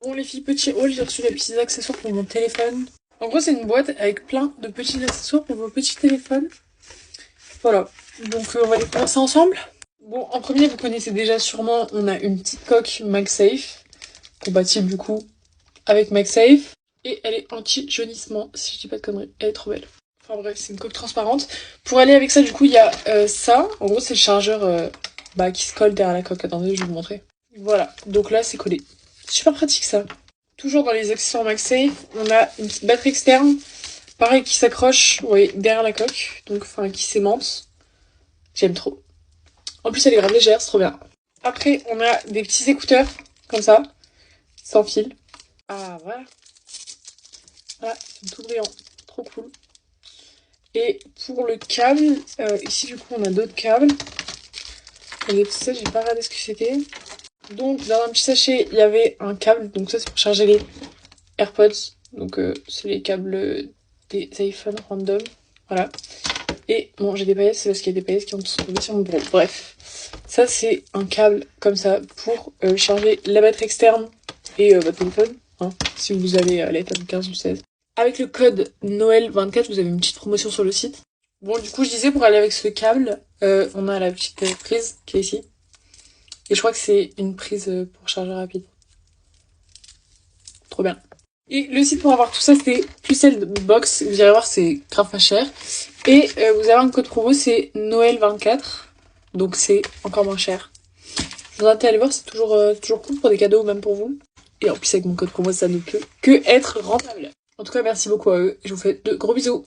Bon les filles, petit haul, j'ai reçu des petits accessoires pour mon téléphone. En gros c'est une boîte avec plein de petits accessoires pour vos petits téléphones. Voilà, donc on va les commencer ensemble. Bon, en premier vous connaissez déjà sûrement, on a une petite coque MagSafe, compatible du coup avec MagSafe. Et elle est anti-jaunissement, si je dis pas de conneries, elle est trop belle. Enfin bref, c'est une coque transparente. Pour aller avec ça du coup il y a ça, en gros c'est le chargeur qui se colle derrière la coque. Attendez, je vais vous montrer. Voilà, donc là c'est collé. Super pratique ça. Toujours dans les accessoires MagSafe, on a une petite batterie externe, pareil qui s'accroche, oui, derrière la coque, donc enfin qui s'aimante. J'aime trop. En plus elle est grave légère, c'est trop bien. Après on a des petits écouteurs, comme ça, sans fil. Ah voilà. Voilà, ils sont tout brillants, trop cool. Et pour le câble, ici du coup on a d'autres câbles. Et tout ça, j'ai pas regardé ce que c'était. Donc dans un petit sachet, il y avait un câble, donc ça c'est pour charger les AirPods. Donc c'est les câbles des iPhones random. Voilà. Et bon, j'ai des paillettes, c'est parce qu'il y a des paillettes qui ont tombé sur mon bureau. Bref. Ça c'est un câble comme ça pour charger la batterie externe et votre téléphone. Hein, si vous avez l'iPhone 15 ou 16. Avec le code Noël24, vous avez une petite promotion sur le site. Bon, du coup, je disais, pour aller avec ce câble, on a la petite prise qui est ici. Et je crois que c'est une prise pour chargeur rapide. Trop bien. Et le site pour avoir tout ça, c'est Pucelle Box. Vous irez voir, c'est grave pas cher. Et vous avez un code promo, c'est Noël24. Donc c'est encore moins cher. Je vous invite à aller voir, c'est toujours cool pour des cadeaux, même pour vous. Et en plus, avec mon code promo, ça ne peut que être rentable. En tout cas, merci beaucoup à eux. Je vous fais de gros bisous.